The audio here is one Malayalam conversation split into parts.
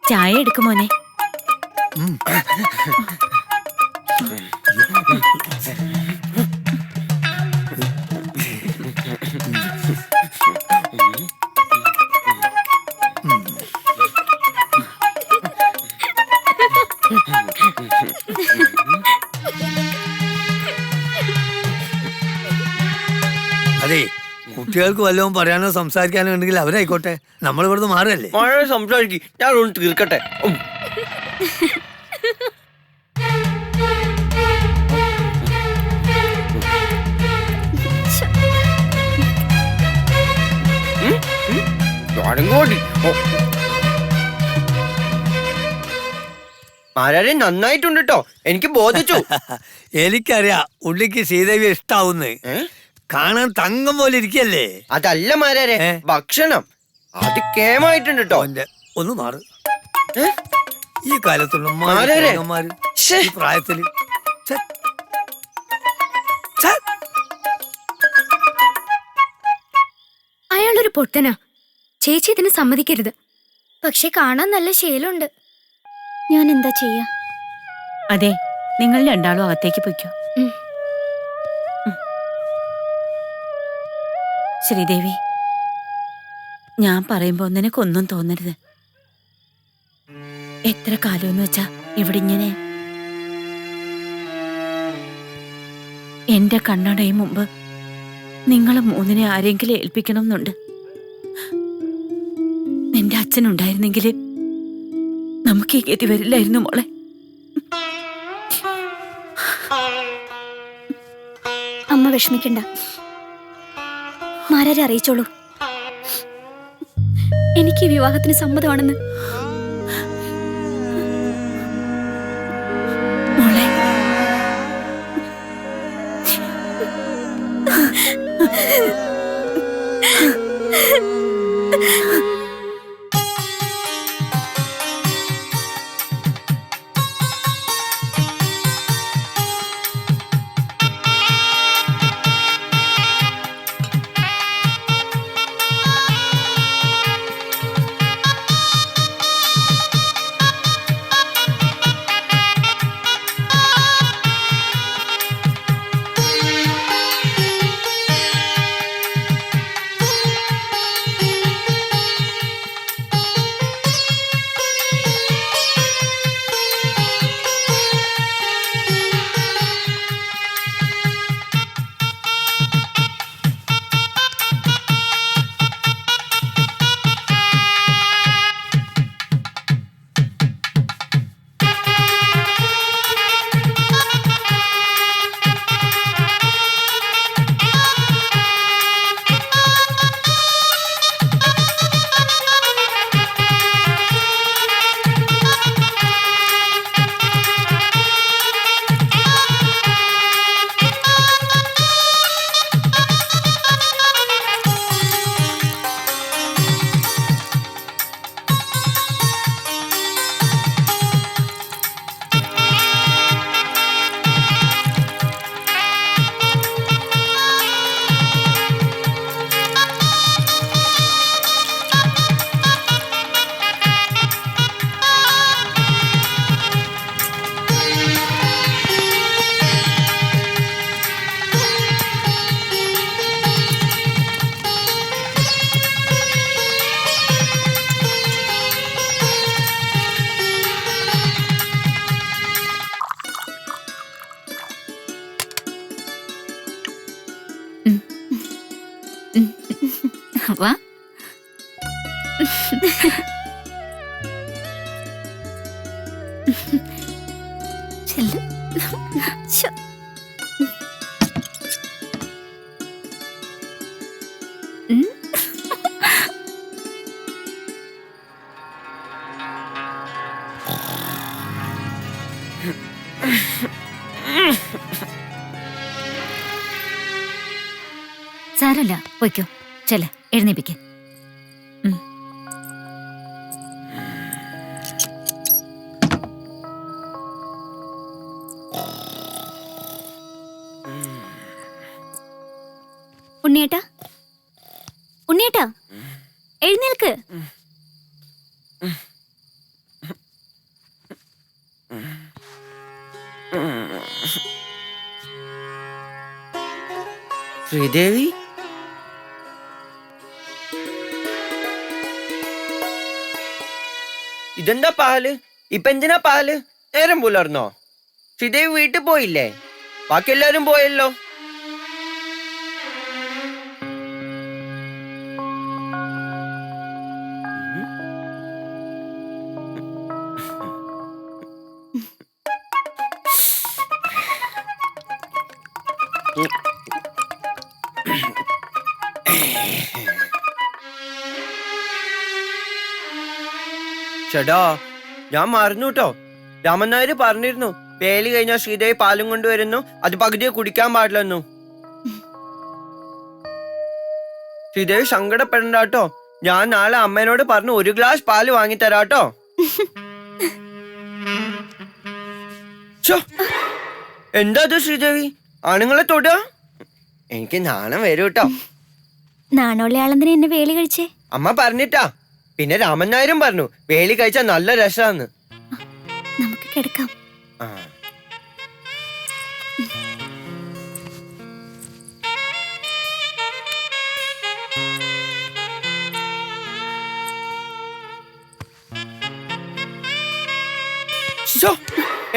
ചായ എടുക്കുമോനെ. അതെ, കുട്ടികൾക്ക് വല്ലതും പറയാനോ സംസാരിക്കാനോ ഉണ്ടെങ്കിൽ അവരായിക്കോട്ടെ, നമ്മൾ ഇവിടുന്ന് മാറല്ലേ. സംസാരിക്കും, ഞാൻ ഒന്ന് തീർക്കട്ടെ. ആരാരെ നന്നായിട്ടുണ്ട് കേട്ടോ, എനിക്ക് ബോധിച്ചു. എനിക്കറിയാം ഉള്ളിക്ക് ശ്രീദേവി ഇഷ്ടാവുന്ന്. കാണാൻ തങ്കം പോലെ ഇരിക്കല്ലേ. അതല്ല മാരാരെ, ഭക്ഷണം അത് കേമായിട്ടുണ്ട് കേട്ടോ. ഒന്ന് മാറ്. ഈ കാലത്തുള്ള ഈ പ്രായത്തില് അയാളൊരു പൊട്ടനാ. ചേച്ചി ഇതിന് സമ്മതിക്കരുത്. പക്ഷെ കാണാൻ നല്ല ശീലമുണ്ട്. ഞാൻ എന്താ ചെയ്യാ? അതെ, നിങ്ങൾ രണ്ടാളും അകത്തേക്ക് പൊയ്ക്കോ. ശ്രീദേവി, ഞാൻ പറയുമ്പോ നിനക്കൊന്നും തോന്നരുത്. എത്ര കാലമെന്ന് വെച്ചാ ഇവിടെ ഇങ്ങനെ എന്റെ കണ്ണടയും മുമ്പ് നിങ്ങളെ മൂന്നിനെ ആരെങ്കിലും ഏൽപ്പിക്കണം എന്നുണ്ട്. നിന്റെ അച്ഛനുണ്ടായിരുന്നെങ്കിൽ നമുക്ക് ഈ ഗതി വരില്ലായിരുന്നു മോളെ. അമ്മ വിഷമിക്കണ്ട, മാരാരെ അറിയിച്ചോളൂ. എനിക്ക് ഈ വിവാഹത്തിന് സമ്മതമാണെന്ന്. മോളെ, വാ. ചെല്ലു. സാരല്ല, പോയിക്കോ. ചെല്ല, എഴുന്നേപ്പിക്ക്. ഉണ്ണിയേട്ടാ എഴുന്നേൽക്ക്. ശ്രീദേവി, ഇതെന്താ പാല്? ഇപ്പൊ എന്തിനാ പാല്? നേരം പുലർന്നോ? ശ്രീദേവി വീട്ടിൽ പോയില്ലേ? ബാക്കി എല്ലാരും പോയല്ലോ. ചേട്ടാ, ഞാൻ മറന്നു കേട്ടോ. രാമൻ നായർ പറഞ്ഞിരുന്നു വേലി കഴിഞ്ഞാൽ ശ്രീദേവി പാലും കൊണ്ടുവരുന്നു, അത് പകുതിയെ കുടിക്കാൻ പാടില്ലെന്നു. ശ്രീദേവി സങ്കടപ്പെടണ്ടാട്ടോ. ഞാൻ നാളെ അമ്മേനോട് പറഞ്ഞു 1 ഗ്ലാസ് പാല് വാങ്ങിത്തരാട്ടോ. എന്താ അത് ശ്രീദേവി, ആണുങ്ങളെ തൊടുക? എനിക്ക് നാണം വരും കേട്ടോ. നാണമുള്ള ആളെന്തിനാ എന്നെ വേലി കഴിച്ചേ? അമ്മ പറഞ്ഞിട്ടാ. പിന്നെ രാമൻ നായരും പറഞ്ഞു വേലി കഴിച്ചാൽ നല്ല രസാന്ന്. നമുക്ക് കിടക്കാം. ആ,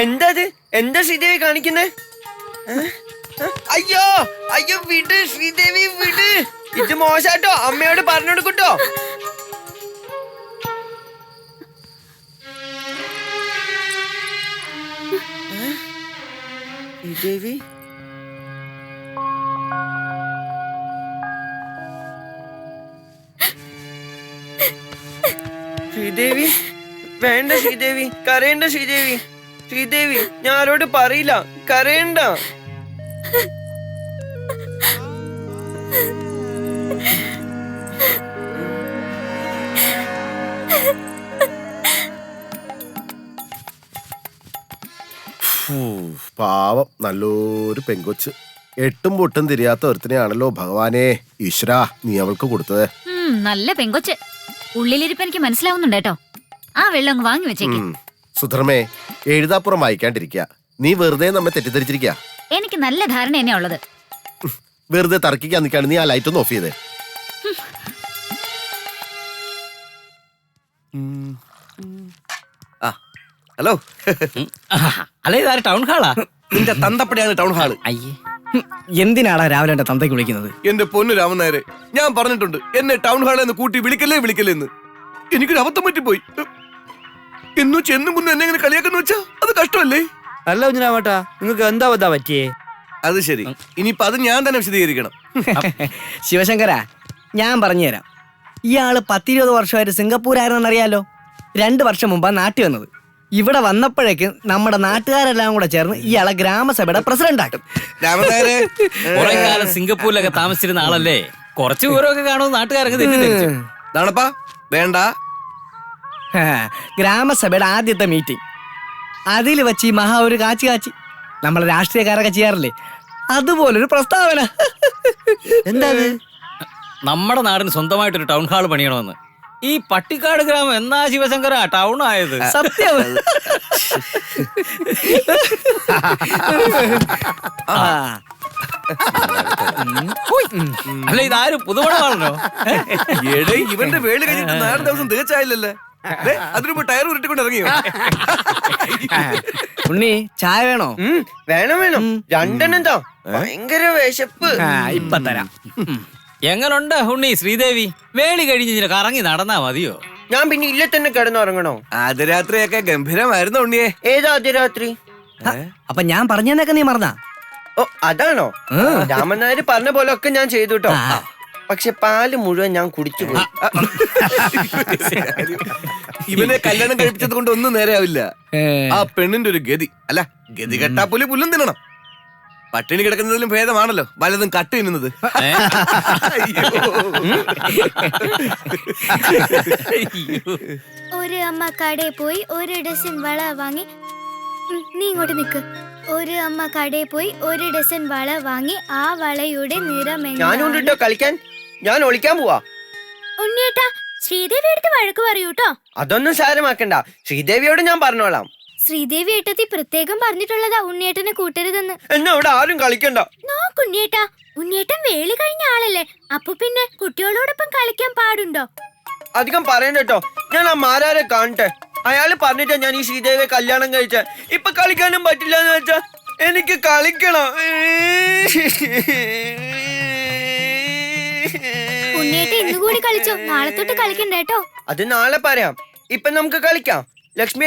എന്തത്? എന്താ ശ്രീദേവി കാണിക്കുന്നേ? അയ്യോ അയ്യോ, വിട് ശ്രീദേവി, വിട്. ഇത് മോശാട്ടോ, അമ്മയോട് പറഞ്ഞു കൊടുക്കട്ടോ. ശ്രീദേവി, ശ്രീദേവി, വേണ്ട ശ്രീദേവി, കരയണ്ട ശ്രീദേവി. ശ്രീദേവി, ഞാൻ ആരോട് പറയില്ല, കരയണ്ട. പാവം നല്ലൊരു പെങ്കൊച്ച്. 8ഉം പൊട്ടും തിരിയാത്ത ഒരുത്തിനെയാണല്ലോ ഭഗവാനെ ഈശ്വരാ നീ അവൾക്ക് കൊടുത്തത്. നല്ല പെങ്കൊച്ച്. ഉള്ളിലിരിപ്പ് എനിക്ക് മനസ്സിലാവുന്നുണ്ട് കേട്ടോ. ആ വെള്ളം അങ്ങ് വാങ്ങി വെച്ചേക്ക്. സുധർമ്മേ, എഴുതാപ്പുറം വായിക്കാണ്ടിരിക്കുക. നീ വെറുതെ നമ്മെ തെറ്റിദ്ധരിച്ചിരിക്കുക. എനിക്ക് നല്ല ധാരണ തന്നെയാ ഉള്ളത്. വെറുതെ തർക്കിക്കാൻ നിൽക്കാണ്. നീ ആ ലൈറ്റ് ഒന്ന് ഓഫ് ചെയ്തേ. ഹലോ. അല്ലേ, ഇതാര് ടൗൺ ഹാളാ? നിന്റെ തന്തപ്പടിയാണ് ടൗൺ ഹാള്. അയ്യേ, എന്തിനാടാ രാവിലെ എന്റെ തന്തയ്ക്ക് വിളിക്കുന്നത്? എന്റെ പൊന്നു രാമൻ നായരെ, ഞാൻ പറഞ്ഞിട്ടുണ്ട് എന്നെ ടൗൺ ഹാളിൽ നിന്ന് കൂട്ടി വിളിക്കല്ലേ എന്ന്. എനിക്കൊരു അബദ്ധം പറ്റിപ്പോയി. എന്നു ചെന്നും മുന്നും എന്നെ ഇങ്ങനെ കളിയാക്കുന്നു വെച്ചാ അത് കഷ്ടമല്ലേ? അല്ല കുഞ്ഞിരാമേട്ടാ, നിങ്ങൾക്ക് എന്താ ബദ്ധാ പറ്റിയേ? അത് ശരി, ഇനിയിപ്പൊ അത് ഞാൻ തന്നെ വിശദീകരിക്കണം. ശിവശങ്കര, ഞാൻ പറഞ്ഞുതരാം. ഇയാള് 10-20 വർഷമായിട്ട് സിംഗപ്പൂരായിരുന്നറിയാലോ. 2 വർഷം മുമ്പാ നാട്ടിൽ വന്നത്. ഇവിടെ വന്നപ്പോഴേക്ക് നമ്മുടെ നാട്ടുകാരെല്ലാം കൂടെ ചേർന്ന് ഇയാളെ ഗ്രാമസഭയുടെ പ്രസിഡന്റ് ആക്കും. രാമൻ നായരെ, കുറെ കാലം സിംഗപ്പൂരിലൊക്കെ താമസിച്ചിരുന്ന ആളല്ലേ, കുറച്ച് വിവരമൊക്കെ കാണുമെന്ന് നാട്ടുകാരൊക്കെ തെറ്റിദ്ധരിച്ചു. നാണപ്പാ വേണ്ട. ഗ്രാമസഭയുടെ ആദ്യത്തെ മീറ്റിംഗ്, അതിൽ വെച്ച് ഈ മഹാ ഒരു കാച്ചി നമ്മളെ രാഷ്ട്രീയക്കാരൊക്കെ ചെയ്യാറില്ലേ, അതുപോലൊരു പ്രസ്താവന. എന്താ നമ്മുടെ നാടിന് സ്വന്തമായിട്ടൊരു ടൗൺ ഹാൾ പണിയണമെന്ന്. ഈ പട്ടിക്കാട് ഗ്രാമം എന്നാ ശിവശങ്കര ടൗൺ ആയത്? സത്യം. അല്ല, ഇതാരും പുതുമണമാണല്ലോ. എടേ, ഇവന്റെ വേളി കഴിഞ്ഞിട്ട് 4 ദിവസം തികച്ചായില്ലല്ലേ. അതിനുമ്പോ ടയർ ഉരുട്ടിക്കൊണ്ട് ഇറങ്ങിയോ? ഉണ്ണി, ചായ വേണോ? വേണം വേണം, 2 എണ്ണം. ഭയങ്കര വിശപ്പ്. ഇപ്പൊ തരാം. എങ്ങനുണ്ട് ഉണ്ണി ശ്രീദേവി? വേളി കഴിഞ്ഞ് നിനക്ക് കറങ്ങി നടന്നാ മതിയോ? ഞാൻ പിന്നെ ഇല്ല തന്നെ കിടന്നുറങ്ങണോ? ആദ്യരാത്രിയൊക്കെ ഗംഭീരമായിരുന്നു ഉണ്ണിയെ. ഏതാ അതിരാത്രി? അപ്പൊ ഞാൻ പറഞ്ഞതൊക്കെ നീ മറന്നാ? ഓ, അതാണോ? രാമൻ നായർ പറഞ്ഞ പോലെ ഒക്കെ ഞാൻ ചെയ്തു കേട്ടോ. പക്ഷെ പാല് മുഴുവൻ ഞാൻ കുടിച്ചു പോയി. ഇവനെ കല്യാണം കഴിപ്പിച്ചത് കൊണ്ട് ഒന്നും നേരെയാവില്ല. ആ പെണ്ണിന്റെ ഒരു ഗതി അല്ല, ഗതി കെട്ടാ പുലി പുല്ലും തിന്നണം. പട്ടിണി കിടക്കുന്നതിലും ഭേദമാണല്ലോ വലതും കട്ട് തിന്നുന്നത്. ഒരു അമ്മ കടയിൽ പോയി 1 ഡസൻ വള വാങ്ങി. നീ ഇങ്ങോട്ട് നിക്ക്. ഒരു അമ്മ കടയിൽ പോയി 1 ഡസൻ വള വാങ്ങി. ആ വളയുടെ നിറം ഞാനുണ്ടോ കളിക്കാൻ? ഞാൻ ഒളിക്കാൻ പോവാ. ഉണ്ണിയേട്ടാ ശ്രീദേവി എടുത്ത് വഴക്ക് പറയൂട്ടോ. അതൊന്നും സാരമാക്കണ്ട, ശ്രീദേവിയോട് ഞാൻ പറഞ്ഞോളാം. ശ്രീദേവി ഏട്ടത്തി പ്രത്യേകം പറഞ്ഞിട്ടുള്ളതാ ഉണ്ണിയേട്ടനെ കൂട്ടരുതെന്ന്. എന്നെ ഇവിടെ ആരും കളിക്കണ്ട. നോക്കുണ്ണിയേട്ടാ, ഉണ്ണിയേട്ടൻ വേളി കഴിഞ്ഞ ആളല്ലേ, അപ്പൊ പിന്നെ കുട്ടികളോടൊപ്പം കളിക്കാൻ പാടുണ്ടോ? അധികം പറയണ്ട കേട്ടോ. ഞാൻ ആ മാരാരെ കാണട്ടെ. അയാള് പറഞ്ഞിട്ടാ ഞാൻ ഈ ശ്രീദേവിയെ കല്യാണം കഴിച്ച. ഇപ്പൊ കളിക്കാനും പറ്റില്ല എന്ന് വെച്ചാ എനിക്ക് കളിക്കണം. ഉണ്ണിയേട്ട ഇന്നുകൂടി കളിച്ചോ, നാളെ തൊട്ട് കളിക്കണ്ടേട്ടോ. അത് നാളെ പറയാം. ഇപ്പൊ നമുക്ക് കളിക്കാം. ലക്ഷ്മി